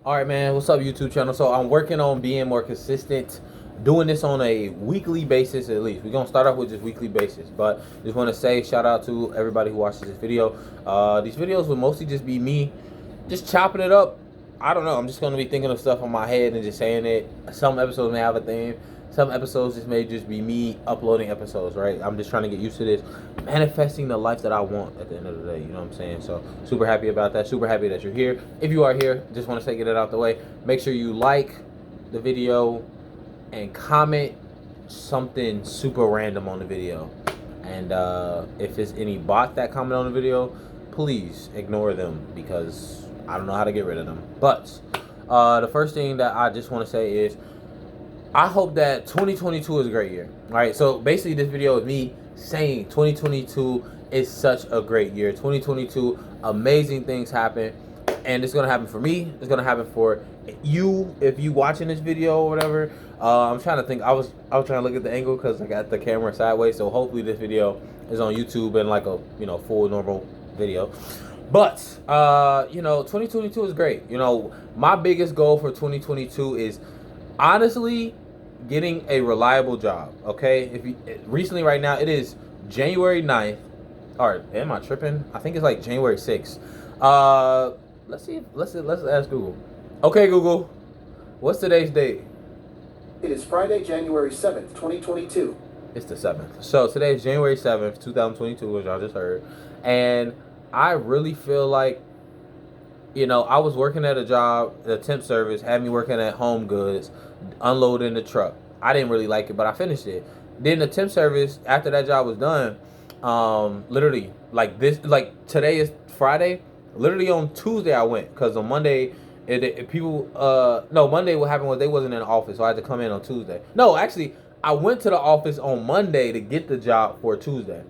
All right, man. What's up, YouTube channel? So I'm working on being more consistent, doing this on a weekly basis at least. We're gonna start off with just weekly basis, but just want to say shout out to everybody who watches this video. These videos will mostly just be me, just chopping it up. I don't know. I'm just gonna be thinking of stuff on my head and just saying it. Some episodes may have a theme. Some episodes just may just be me uploading episodes, right? I'm just trying to get used to this, manifesting the life that I want at the end of the day. You know what I'm saying? So super happy about that. Super happy that you're here. If you are here, just want to say get it out the way. Make sure you like the video and comment something super random on the video. And if there's any bots that comment on the video, please ignore them because I don't know how to get rid of them. But the first thing that I just want to say is I hope that 2022 is a great year. All right, so basically this video is me saying 2022 is such a great year. 2022, amazing things happen, and it's gonna happen for me. It's gonna happen for you if you watching this video or whatever. I'm trying to think. I was trying to look at the angle because I got the camera sideways. So hopefully this video is on YouTube and like a full normal video. But 2022 is great. My biggest goal for 2022 is honestly getting a reliable job. Okay, if you recently right now it is January 9th, or am I tripping? I think it's like January 6th. Let's see, let's ask Google. Okay, Google, what's today's date? It is Friday, January 7th, 2022. It's the 7th. So today is January 7th, 2022, as y'all just heard. And I really feel like, I was working at a job, the temp service, had me working at Home Goods, unloading the truck. I didn't really like it, but I finished it. Then the temp service, after that job was done, literally, today is Friday. Literally on Tuesday I went, because on Monday, Monday what happened was they wasn't in the office, so I had to come in on Tuesday. No, actually, I went to the office on Monday to get the job for Tuesday,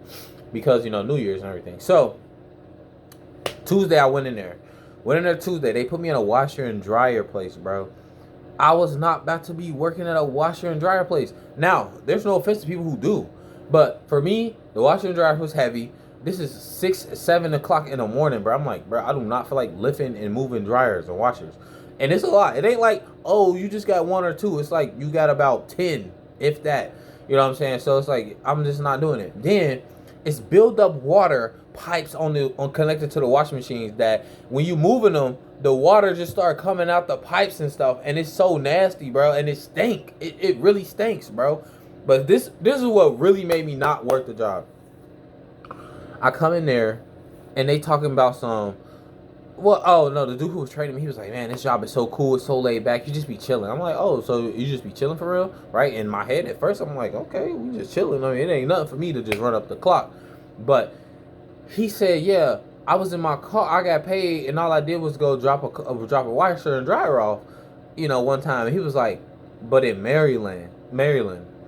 because, New Year's and everything. So, Tuesday I went in there. Tuesday. They put me in a washer and dryer place, bro. I was not about to be working at a washer and dryer place. Now, there's no offense to people who do. But for me, the washer and dryer was heavy. This is 6, 7 o'clock in the morning, bro. I'm like, bro, I do not feel like lifting and moving dryers and washers. And it's a lot. It ain't like, oh, you just got 1 or 2. It's like you got about 10, if that. You know what I'm saying? So it's like, I'm just not doing it. Then, it's build up water pipes on connected to the washing machines that when you moving them, the water just start coming out the pipes and stuff, and it's so nasty, bro, and it stink. It really stinks, bro. But this is what really made me not work the job. I come in there, and they talking about the dude who was training me, he was like, man, this job is so cool, it's so laid back, you just be chilling. I'm like, oh, so you just be chilling for real, right? In my head at first, I'm like, okay, we just chilling. I mean, it ain't nothing for me to just run up the clock. But he said, yeah, I was in my car, I got paid, and all I did was go drop a washer and dryer off, one time. And he was like, but in Maryland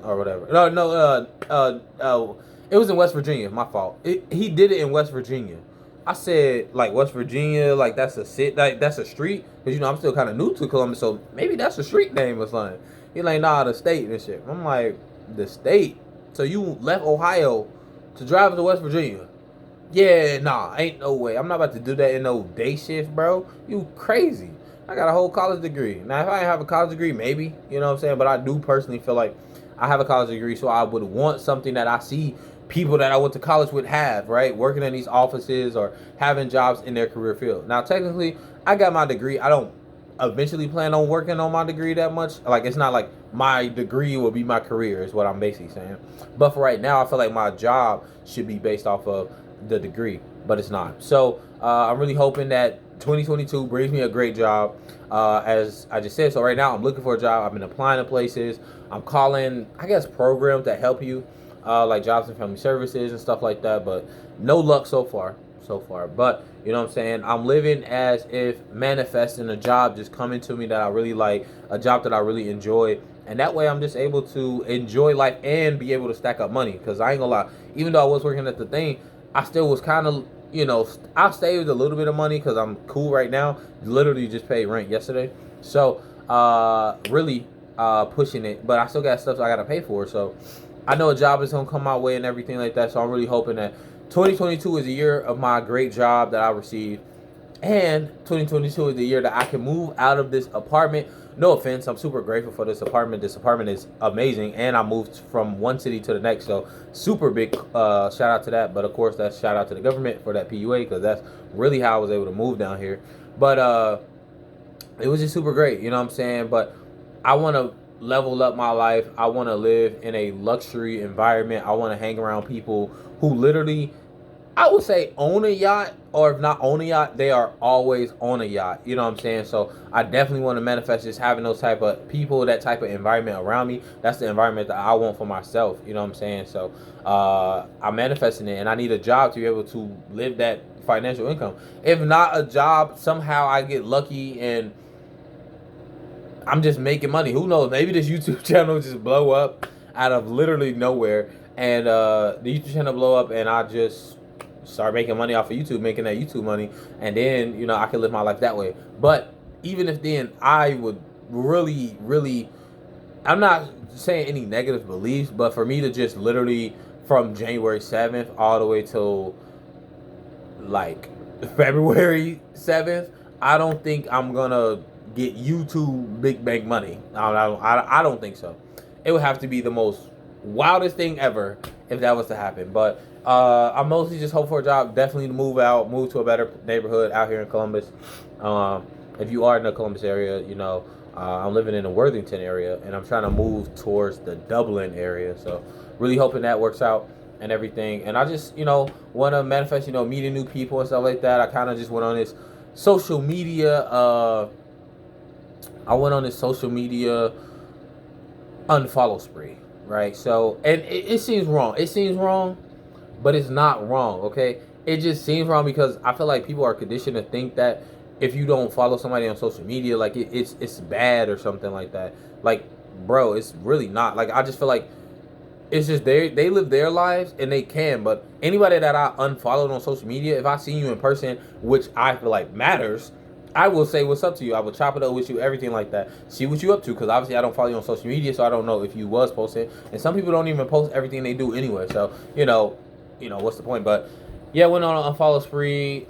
or whatever. It was in West Virginia, my fault. He did it in West Virginia. I said, like, West Virginia, like, that's a street, because, I'm still kind of new to Columbus, so maybe that's a street name or something. He like, nah, the state and shit. I'm like, the state? So you left Ohio to drive to West Virginia? Yeah, nah, ain't no way. I'm not about to do that in no day shift, bro. You crazy. I got a whole college degree. Now, if I didn't have a college degree, maybe, you know what I'm saying? But I do personally feel like I have a college degree, so I would want something that I see people that I went to college with have, right? Working in these offices or having jobs in their career field. Now, technically, I got my degree. I don't eventually plan on working on my degree that much. Like, it's not like my degree will be my career is what I'm basically saying. But for right now, I feel like my job should be based off of the degree, but it's not. So I'm really hoping that 2022 brings me a great job, as I just said. So right now I'm looking for a job. I've been applying to places. I'm calling, I guess, programs that help you, like Jobs and Family Services and stuff like that, but no luck so far. But you know what I'm saying, I'm living as if manifesting a job just coming to me that I really like, a job that I really enjoy, and that way I'm just able to enjoy life and be able to stack up money. Because I ain't gonna lie, even though I was working at the thing, I still was kind of, I saved a little bit of money because I'm cool right now. Literally just paid rent yesterday. So, really pushing it. But I still got stuff I got to pay for. So, I know a job is going to come my way and everything like that. So, I'm really hoping that 2022 is a year of my great job that I received. And 2022 is the year that I can move out of this apartment. No offense, I'm super grateful for this apartment. This apartment is amazing, and I moved from one city to the next, so super big shout out to that. But of course, that's shout out to the government for that PUA, because that's really how I was able to move down here. But it was just super great, you know what I'm saying? But I want to level up my life. I want to live in a luxury environment. I want to hang around people who literally, I would say, own a yacht, or if not own a yacht, they are always on a yacht. You know what I'm saying? So I definitely want to manifest just having those type of people, that type of environment around me. That's the environment that I want for myself. You know what I'm saying? So I'm manifesting it, and I need a job to be able to live that financial income. If not a job, somehow I get lucky and I'm just making money. Who knows? Maybe this YouTube channel just blow up out of literally nowhere, and the YouTube channel blow up, and I just start making money off of YouTube, making that YouTube money, and then, you know, I can live my life that way. But even if then, I would really, really, I'm not saying any negative beliefs, but for me to just literally from January 7th all the way till like February 7th, I don't think I'm gonna get YouTube big bank money. I don't think so. It would have to be the most wildest thing ever if that was to happen. But I mostly just hope for a job. Definitely to move out, move to a better neighborhood out here in Columbus. If you are in the Columbus area, you know, I'm living in the Worthington area, and I'm trying to move towards the Dublin area. So really hoping that works out and everything. And I just, you know, want to manifest, you know, meeting new people and stuff like that. I kind of just went on this social media. I went on this social media unfollow spree, right? So, and it seems wrong. It seems wrong, but it's not wrong, okay? It just seems wrong because I feel like people are conditioned to think that if you don't follow somebody on social media, like it's bad or something like that. Like, bro, it's really not. Like, I just feel like it's just they live their lives and they can. But anybody that I unfollowed on social media, if I see you in person, which I feel like matters, I will say what's up to you. I will chop it up with you, everything like that. See what you up to, because obviously I don't follow you on social media, so I don't know if you was posting. And some people don't even post everything they do anyway. So you know what's the point? But yeah, went on an unfollow spree.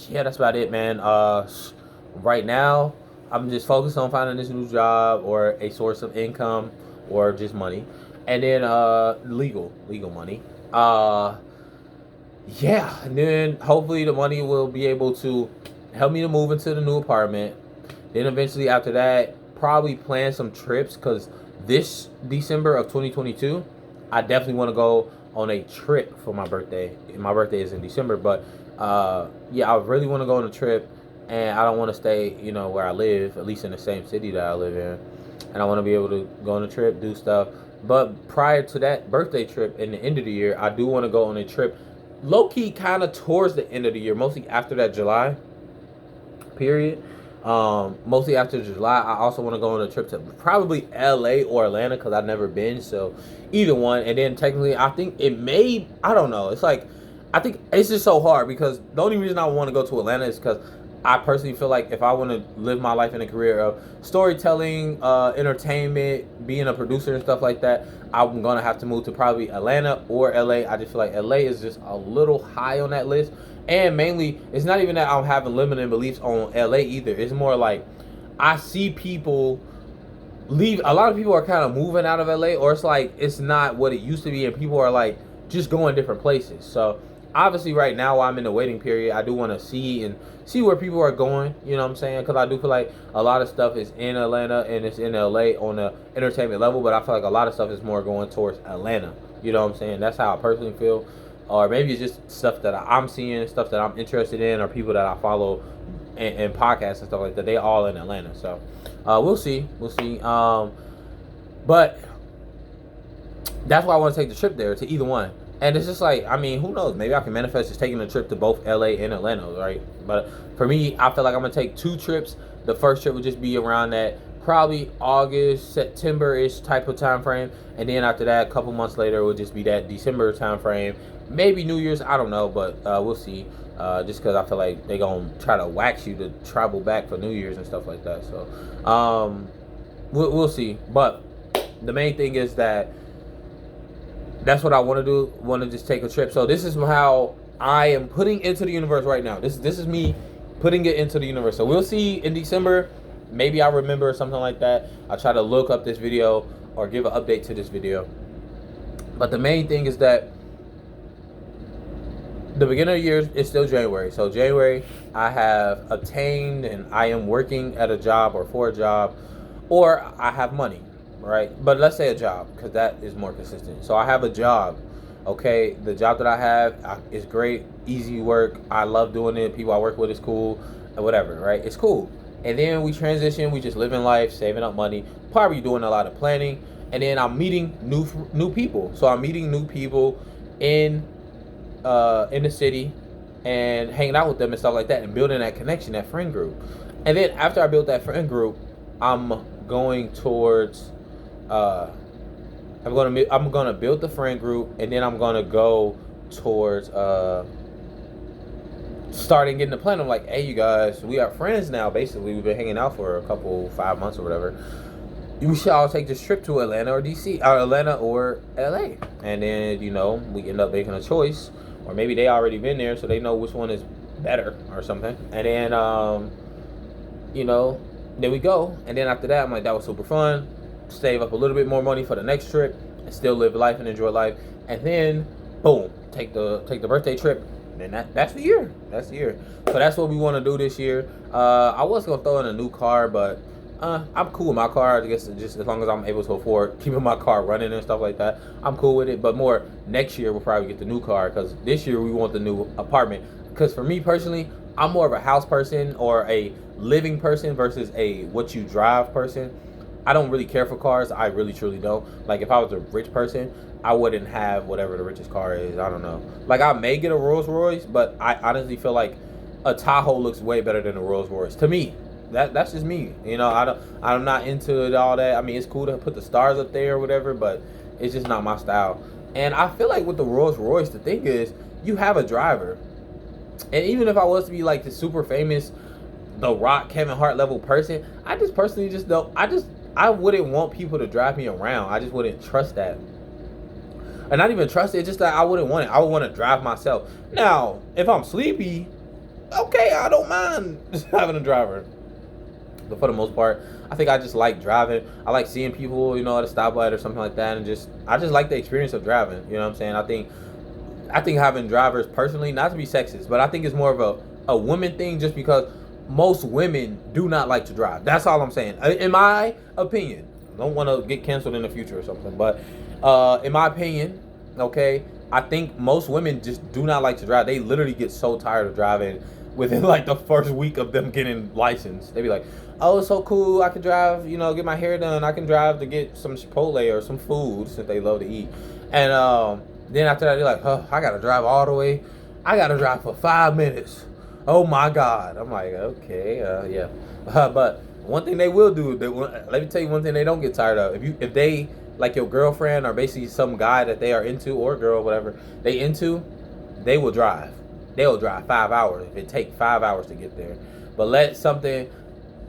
Yeah, that's about it, man. Right now I'm just focused on finding this new job or a source of income or just money, and then legal money. Yeah, and then hopefully the money will be able to help me to move into the new apartment. Then eventually after that, probably plan some trips, because this December of 2022, I definitely want to go on a trip for my birthday. My birthday is in December, but yeah, I really want to go on a trip, and I don't want to stay, you know, where I live, at least in the same city that I live in. And I want to be able to go on a trip, do stuff. But prior to that birthday trip in the end of the year, I do want to go on a trip low-key kind of towards the end of the year, mostly after that July period. Mostly after July. I also want to go on a trip to probably LA or Atlanta, because I've never been, so either one. And then technically I think it may, I don't know, it's like, I think it's just so hard, because the only reason I want to go to Atlanta is because I personally feel like if I want to live my life in a career of storytelling, entertainment, being a producer and stuff like that, I'm going to have to move to probably Atlanta or LA. I just feel like LA is just a little high on that list. And mainly, it's not even that I'm having limiting beliefs on LA either. It's more like I see people leave. A lot of people are kind of moving out of LA, or it's like it's not what it used to be, and people are like just going different places. So obviously right now I'm in the waiting period. I do want to see where people are going, you know what I'm saying? Because I do feel like a lot of stuff is in Atlanta and it's in LA on the entertainment level, but I feel like a lot of stuff is more going towards Atlanta, you know what I'm saying? That's how I personally feel. Or maybe it's just stuff that I'm seeing, stuff that I'm interested in, or people that I follow and podcasts and stuff like that. They all in Atlanta. So we'll see. But that's why I want to take the trip there, to either one. And it's just like, I mean, who knows? Maybe I can manifest just taking a trip to both LA and Atlanta, right? But for me, I feel like I'm going to take 2 trips. The first trip would just be around that probably August, September-ish type of time frame. And then after that, a couple months later, it would just be that December time frame. Maybe New Year's, I don't know, but we'll see. Just because I feel like they're going to try to wax you to travel back for New Year's and stuff like that. So we'll see. But the main thing is that that's what I want to do. Want to just take a trip. So this is how I am putting into the universe right now. This is me putting it into the universe. So we'll see in December. Maybe I'll remember or something like that. I'll try to look up this video or give an update to this video. But the main thing is that the beginning of the year is still January. So January, I have obtained and I am working at a job or for a job, or I have money, right? But let's say a job, because that is more consistent. So I have a job, okay? The job that I have is great, easy work. I love doing it. People I work with is cool, and whatever, right? It's cool. And then we transition. We just living life, saving up money, probably doing a lot of planning. And then I'm meeting new people. So I'm meeting new people in the city and hanging out with them and stuff like that, and building that connection, that friend group. And then after I build that friend group, I'm going towards I'm gonna build the friend group, and then I'm gonna go towards starting getting the plan. I'm like, hey, you guys, we are friends now. Basically, we've been hanging out for a couple 5 months or whatever. We should all take this trip to Atlanta or DC, or Atlanta or LA. And then, you know, we end up making a choice, or maybe they already been there, so they know which one is better or something. And then, you know, there we go. And then after that, I'm like, that was super fun. Save up a little bit more money for the next trip and still live life and enjoy life. And then, boom, take the birthday trip. And that's the year. That's the year. So that's what we want to do this year. I was gonna throw in a new car, but I'm cool with my car. I guess just as long as I'm able to afford keeping my car running and stuff like that, I'm cool with it. But more next year, we'll probably get the new car, because this year we want the new apartment. Because for me personally, I'm more of a house person or a living person versus a what you drive person. I don't really care for cars. I really truly don't. Like, if I was a rich person, I wouldn't have whatever the richest car is. I don't know. Like, I may get a Rolls Royce, but I honestly feel like a Tahoe looks way better than a Rolls Royce to me. That's just me. You know, I'm not into it all that. I mean, it's cool to put the stars up there or whatever, but it's just not my style. And I feel like with the Rolls Royce, the thing is, you have a driver. And even if I was to be like the super famous The Rock, Kevin Hart level person, I just personally just don't. I wouldn't want people to drive me around. I just wouldn't trust that. And not even trust it, it's just that I wouldn't want it. I would want to drive myself. Now, if I'm sleepy, okay, I don't mind having a driver. But for the most part, I think I just like driving. I like seeing people, you know, at a stoplight or something like that, and I just like the experience of driving. You know what I'm saying? I think having drivers, personally, not to be sexist, but I think it's more of a women thing, just because most women do not like to drive. That's all I'm saying. In my opinion, I don't want to get canceled in the future or something, but in my opinion, okay, I think most women just do not like to drive. They literally get so tired of driving within like the first week of them getting licensed. They be like, oh, it's so cool. I can drive, you know, get my hair done. I can drive to get some Chipotle or some food, since they love to eat. And then after that, they're like, oh, I got to drive all the way. I got to drive for 5 minutes. Oh my God. I'm like, okay, yeah. But one thing they will do, let me tell you one thing they don't get tired of. If they, like your girlfriend or basically some guy that they are into, or girl, whatever they into, they will drive. They'll drive 5 hours if it takes 5 hours to get there. But let something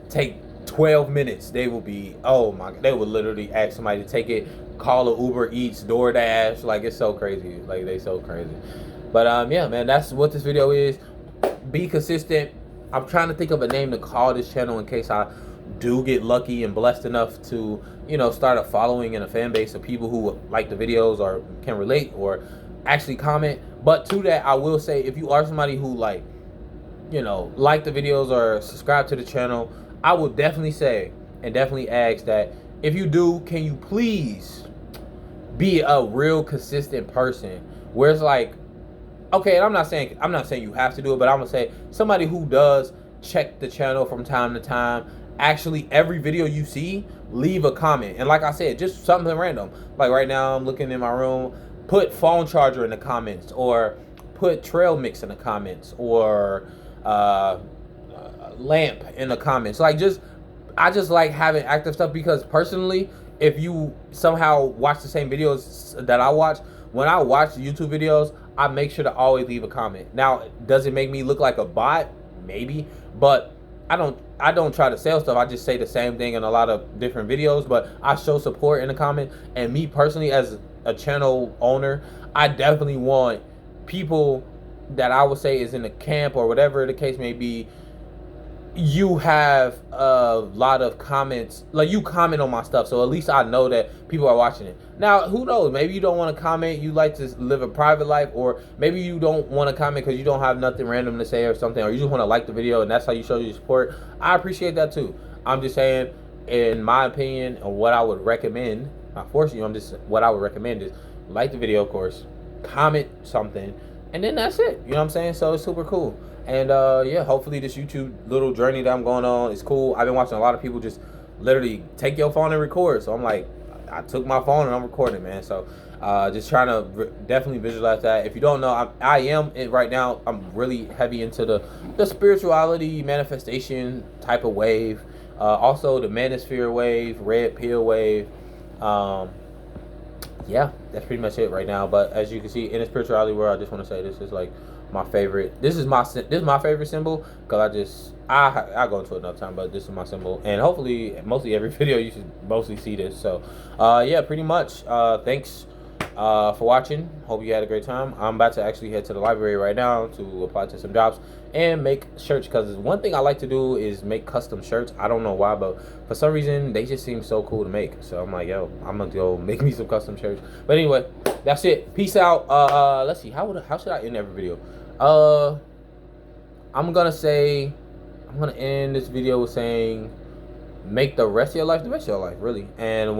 take 12 minutes, they will be, oh my God, they will literally ask somebody to take it, call an Uber Eats, DoorDash. Like, it's so crazy. Like, they so crazy. But yeah, man, that's what this video is. Be consistent. I'm trying to think of a name to call this channel in case I do get lucky and blessed enough to, you know, start a following and a fan base of people who like the videos or can relate or actually comment. But to that, I will say, if you are somebody who like the videos or subscribe to the channel, I will definitely say and definitely ask that if you do, can you please be a real consistent person where it's like, okay, and I'm not saying you have to do it, but I'm gonna say somebody who does check the channel from time to time. Actually, every video you see, leave a comment. And like I said, just something random. Like right now, I'm looking in my room. Put phone charger in the comments, or put trail mix in the comments, or lamp in the comments. Like, I just like having active stuff, because personally, if you somehow watch the same videos that I watch, when I watch YouTube videos, I make sure to always leave a comment. Now, does it make me look like a bot? Maybe, but I don't try to sell stuff. I just say the same thing in a lot of different videos, but I show support in the comment. And me personally, as a channel owner, I definitely want people that I would say is in the camp or whatever the case may be, you have a lot of comments, like you comment on my stuff, so at least I know that people are watching it. Now, who knows, maybe you don't want to comment, you like to live a private life, or maybe you don't want to comment because you don't have nothing random to say or something, or you just want to like the video and that's how you show your support. I appreciate that too. I'm just saying, in my opinion, and what I would recommend, not forcing you, I'm just, what I would recommend is like the video, of course, comment something, and then that's it. You know what I'm saying? So it's super cool. And yeah, hopefully this YouTube little journey that I'm going on is cool. I've been watching a lot of people just literally take your phone and record. So I'm like, I took my phone and I'm recording, man. So just trying to definitely visualize that. If you don't know, I am right now, I'm really heavy into the spirituality manifestation type of wave. Also the manosphere wave, red pill wave. Yeah, that's pretty much it right now. But as you can see in the spirituality world, I just want to say this is like my favorite. This is my favorite symbol, because I go into it another time, but this is my symbol, and hopefully mostly every video you should mostly see this. So yeah, pretty much thanks for watching. Hope you had a great time. I'm about to actually head to the library right now to apply to some jobs and make shirts, because one thing I like to do is make custom shirts. I don't know why, but for some reason they just seem so cool to make. So I'm like, yo, I'm gonna go make me some custom shirts. But anyway, that's it. Peace out. Let's see, how should I end every video? I'm gonna end this video with saying, make the rest of your life the best of your life, really. And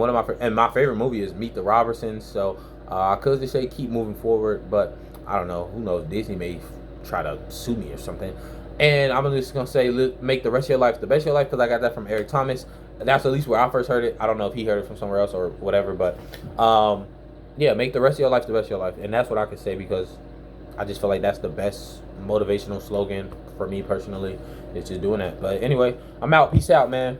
my favorite movie is Meet the Robertsons. So I could just say keep moving forward, but I don't know, who knows, Disney may try to sue me or something. And I'm just gonna say, make the rest of your life the best of your life, because I got that from Eric Thomas. That's at least where I first heard it. I don't know if he heard it from somewhere else or whatever, but yeah, make the rest of your life the best of your life. And that's what I could say, because I just feel like that's the best motivational slogan for me personally, is just doing that. But anyway, I'm out. Peace out, man.